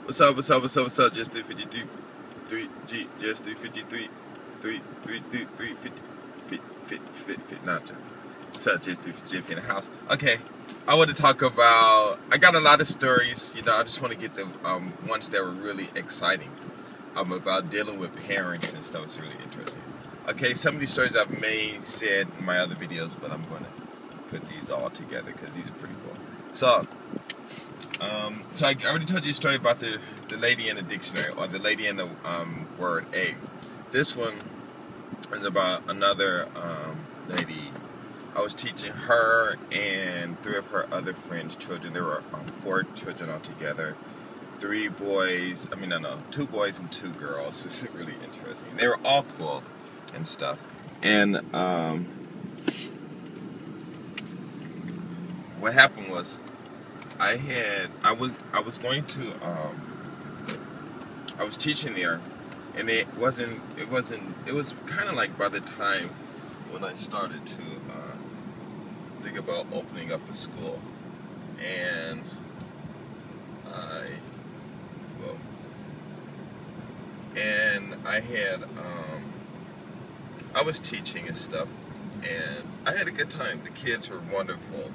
What's up? What's up? What's up? What's up? Just 353, 3G, just 353, 3, not just. What's up? Just 353 in the house. Okay, I want to talk about. I got a lot of stories. I just want to get the ones that were really exciting. About dealing with parents and stuff. It's really interesting. Okay, some of these stories I've said in my other videos, but I'm going to put these all together because these are pretty cool. So I already told you a story about the lady in the dictionary, or the lady in the word a. This one is about another lady. I was teaching her and 3 of her other friends' children. There were 4 children altogether. 2 boys and 2 girls. It's really interesting. They were all cool and stuff. And what happened was, I was teaching there, and it was kind of like by the time when I started to think about opening up a school, and I was teaching and stuff, and I had a good time. The kids were wonderful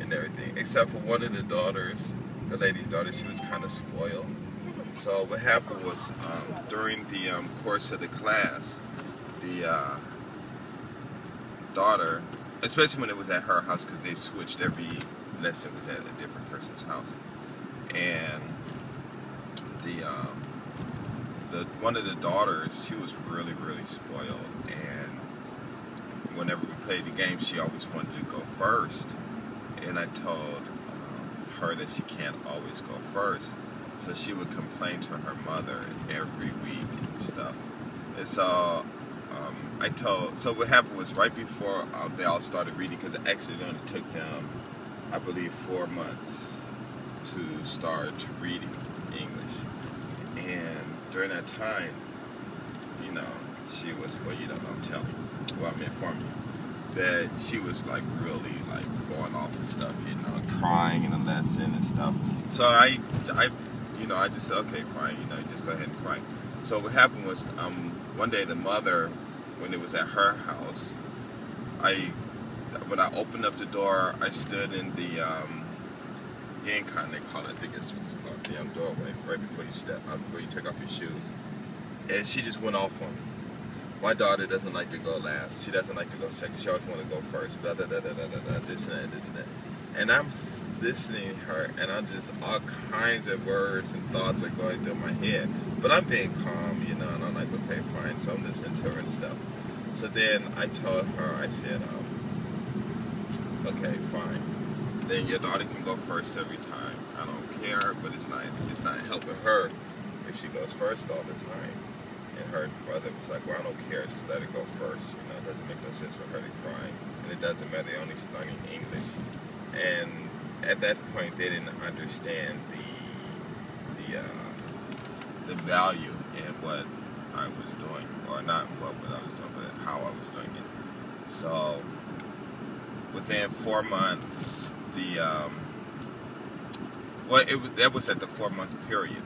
and everything, except for one of the daughters, the lady's daughter. She was kind of spoiled. So what happened was, during the course of the class, the daughter, especially when it was at her house, because they switched every lesson, was at a different person's house, and the one of the daughters, she was really, really spoiled, and whenever we played the game, she always wanted to go first, and I told her that she can't always go first, so she would complain to her mother every week and stuff. And so so what happened was, right before they all started reading, because it actually only took them, I believe, 4 months to start reading English. And during that time, she was, well, you don't know, I'm telling you, well, I'm informing you, that she was really going off and stuff, crying in the lesson and stuff. So I just said, okay, fine, just go ahead and cry. So what happened was, one day the mother, when it was at her house, when I opened up the door, I stood in the Genkan, they call it, I think it's what it's called, the doorway, right before you before you take off your shoes. And she just went off on me. My daughter doesn't like to go last. She doesn't like to go second. She always want to go first. Blah, blah, blah, blah, blah, blah, this and that, this and that. And I'm listening to her, and I'm just, all kinds of words and thoughts are going through my head. But I'm being calm, and I'm like, okay, fine. So I'm listening to her and stuff. So then I told her, I said, okay, fine. Then your daughter can go first every time. I don't care, but it's not helping her if she goes first all the time. And her brother was like, well, I don't care, just let her go first. It doesn't make no sense for her to cry. And it doesn't matter, they're only learning English. And at that point, they didn't understand the value in what I was doing, or not what I was doing, but how I was doing it. So within 4 months, that was at the 4-month period.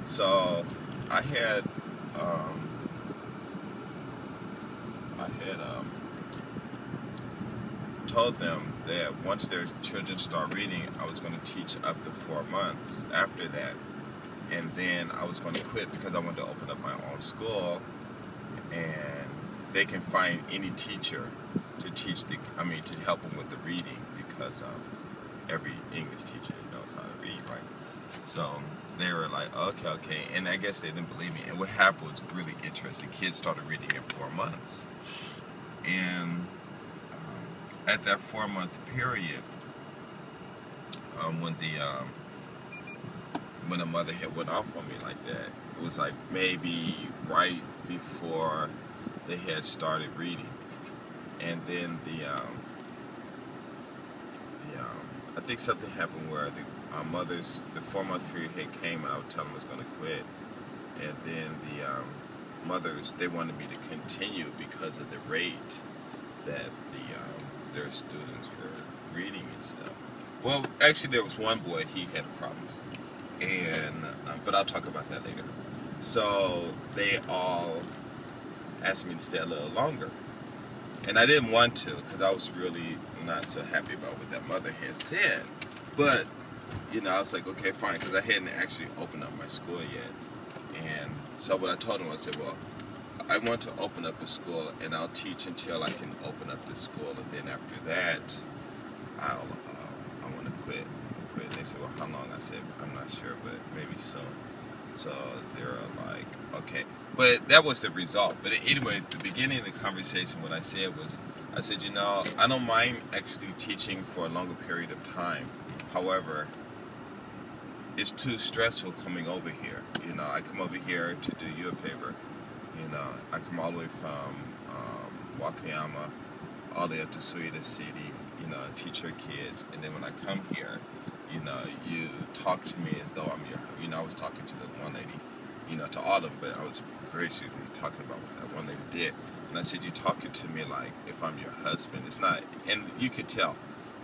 So I had told them that once their children start reading, I was going to teach up to 4 months after that, and then I was going to quit because I wanted to open up my own school, and they can find any teacher to teach to help them with the reading, because every English teacher knows how to read, right? So they were like, okay, and I guess they didn't believe me. And what happened was really interesting. Kids started reading in 4 months, and at that 4-month period, when the mother had went off on me like that, it was like maybe right before they had started reading, and then I think something happened where the 4-month period had came, and I would tell them I was going to quit, and then the mothers, they wanted me to continue because of the rate that their students were reading and stuff. Well, actually, there was one boy, he had problems. and but I'll talk about that later. So they all asked me to stay a little longer, and I didn't want to because I was really not so happy about what that mother had said. But I was like, okay, fine, because I hadn't actually opened up my school yet. And so what I told them, I said, well, I want to open up a school, and I'll teach until I can open up the school, and then after that, I want to quit. And they said, well, how long? I said, I'm not sure, but maybe soon. So they're like, okay. But that was the result. But anyway, at the beginning of the conversation, what I said was, I said, I don't mind actually teaching for a longer period of time. However, it's too stressful coming over here. I come over here to do you a favor. I come all the way from Wakayama all the way up to Suida City, teach your kids. And then when I come here, you talk to me as though I'm your, I was talking to the one lady, to all of them, but I was graciously talking about what that one lady did. And I said, you're talking to me like if I'm your husband. It's not, and you could tell,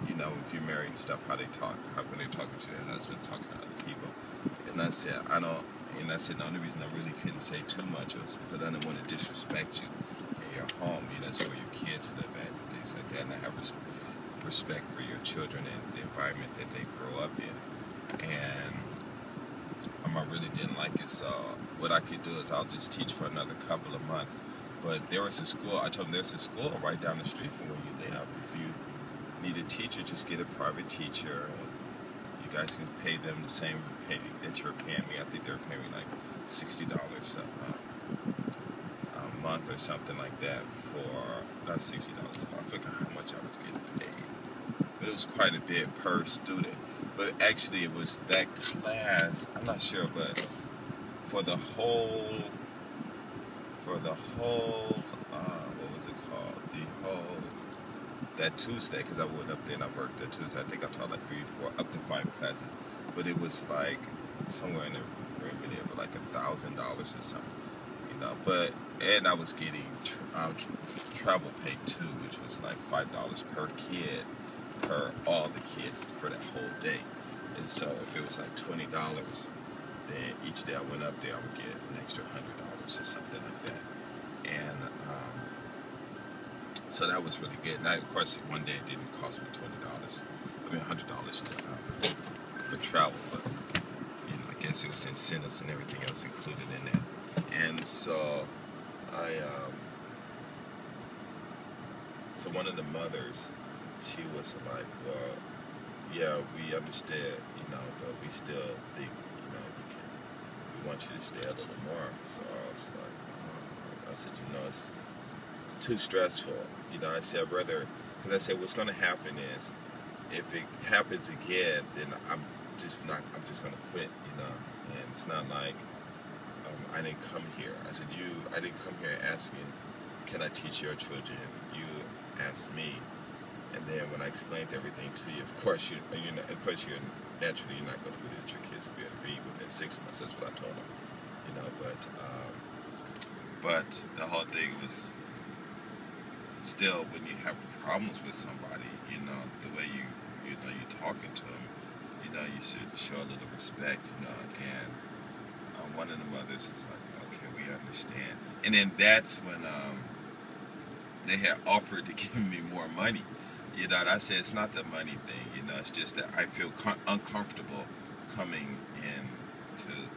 if you're married and stuff, how they talk, when they're talking to their husband, talking to other people. And I said, the only reason I really couldn't say too much was because I didn't want to disrespect you in your home. That's where your kids live at, things like that. And I have respect for your children and the environment that they grow up in. And I really didn't like it, so what I could do is I'll just teach for another couple of months. But there was a school, I told them there's a school right down the street from where you live. If you need a teacher, just get a private teacher. You guys can pay them the same pay that you're paying me. I think they're paying me like $60 a month or something like that for, not $60 a month, I forgot how much I was getting paid. But it was quite a bit per student. But actually it was that class, I'm not sure, but for the whole, what was it called? That Tuesday, because I went up there and I worked that Tuesday, I think I taught like 3 or 4, up to 5 classes. But it was like somewhere in the range of like $1,000 or something, But, and I was getting travel pay too, which was like $5 per kid, per all the kids for that whole day. And so if it was like $20, then each day I went up there, I would get an extra $100 or something like that. And so that was really good. Now, of course, one day it didn't cost me $20. I mean, $100 for travel, but I guess it was incentives and everything else included in that. And so so one of the mothers, she was like, well, yeah, we understand, but we still think, we want you to stay a little more. So I was like, I said, it's too stressful. I said, I'd rather, because I said, what's going to happen is, if it happens again, then I'm just going to quit, and it's not like I didn't come here. I said, I didn't come here asking, can I teach your children? You asked me. And then when I explained everything to you, of course you're naturally you're not going to believe that your kids will be able to read within 6 months. That's what I told them, But the whole thing was still, when you have problems with somebody, the way you're talking to them, you should show a little respect, And one of the mothers was like, okay, we understand. And then that's when they had offered to give me more money. And I said, it's not the money thing, it's just that I feel uncomfortable coming in to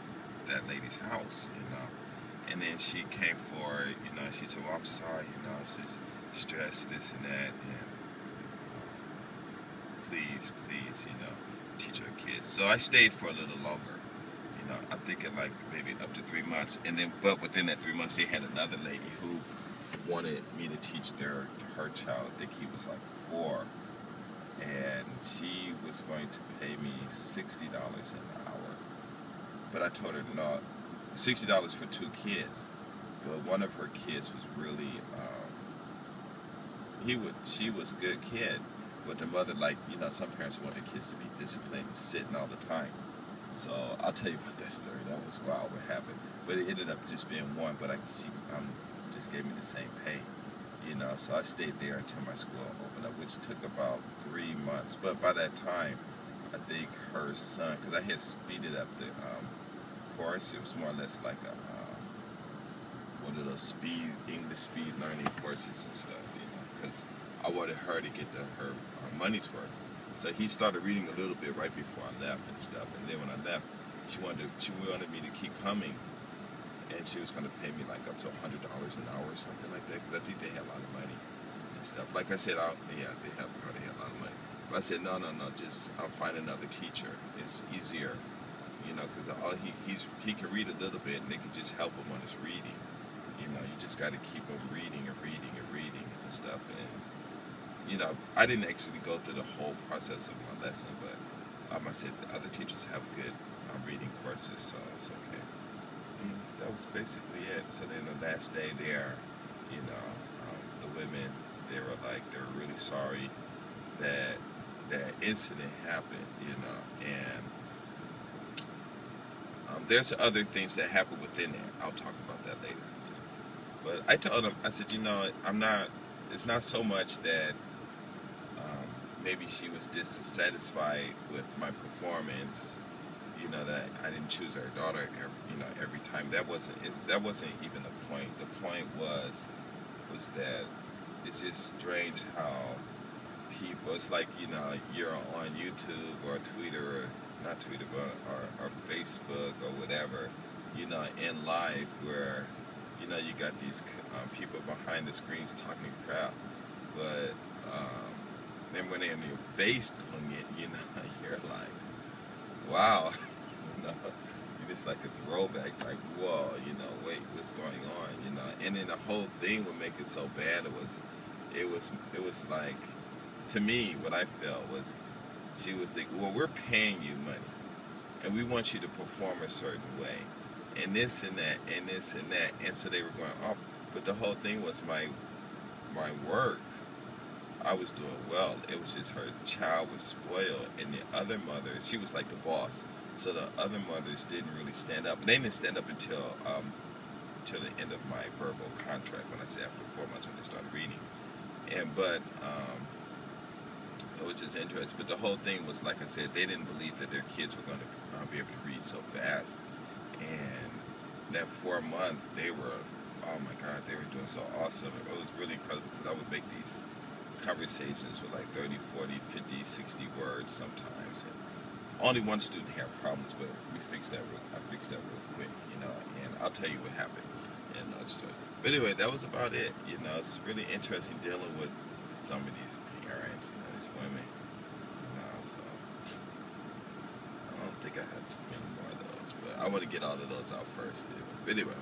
that lady's house, And then she came forward, she said, well, I'm sorry, it's just stress, this and that, and please, teach our kids. So I stayed for a little longer, I'm thinking like maybe up to 3 months, and then, but within that 3 months, they had another lady who wanted me to teach her child. I think he was like 4, and she was going to pay me $60 an hour. But I told her no, $60 for 2 kids. But one of her kids was really, she was a good kid, but the mother, some parents want their kids to be disciplined and sitting all the time. So I'll tell you about that story. That was wild what happened. But it ended up just being 1, but she just gave me the same pay. So I stayed there until my school opened up, which took about 3 months. But by that time, I think her son, because I had speeded up the course. It was more or less like a one of those English speed learning courses and stuff, because I wanted her to get her money's worth. So he started reading a little bit right before I left and stuff. And then when I left, she wanted me to keep coming, and she was going to pay me like up to $100 an hour or something like that, because I think they had a lot of money and stuff. Like I said, they had a lot of money. But I said, no, just I'll find another teacher. It's easier, because he can read a little bit, and they can just help him on his reading. You just got to keep him reading and stuff. And I didn't actually go through the whole process of my lesson, but I said the other teachers have good reading courses, so it's okay. And that was basically it. So then the last day there, the women, they were really sorry that that incident happened, and there's other things that happen within there. I'll talk about that later. But I told them, I said, it's not so much that maybe she was dissatisfied with my performance, that I didn't choose her daughter, every time. That wasn't even the point. The point was that it's just strange how people, it's like, you're on YouTube or Twitter, or not Twitter, but or Facebook or whatever, in life where, you got these people behind the screens talking crap, but then when they're in your face doing it, you're like, wow, it's like a throwback, like, whoa, wait, what's going on, and then the whole thing would make it so bad. It was like, to me, what I felt was, she was thinking, well, we're paying you money, and we want you to perform a certain way, and this and that, and this and that, and so they were going, oh, but the whole thing was my work. I was doing well. It was just her child was spoiled, and the other mother, she was like the boss. So the other mothers didn't really stand up. They didn't stand up until the end of my verbal contract, when I said after 4 months when they started reading. But it was just interesting. But the whole thing was, like I said, they didn't believe that their kids were going to be able to read so fast. And that 4 months, they were, oh my God, they were doing so awesome. It was really incredible, because I would make these conversations with like 30, 40, 50, 60 words sometimes. And only one student had problems, but I fixed that real quick, and I'll tell you what happened in another story. But anyway, that was about it. It's really interesting dealing with some of these parents, these women. So I don't think I have too many more of those, but I want to get all of those out first. But anyway,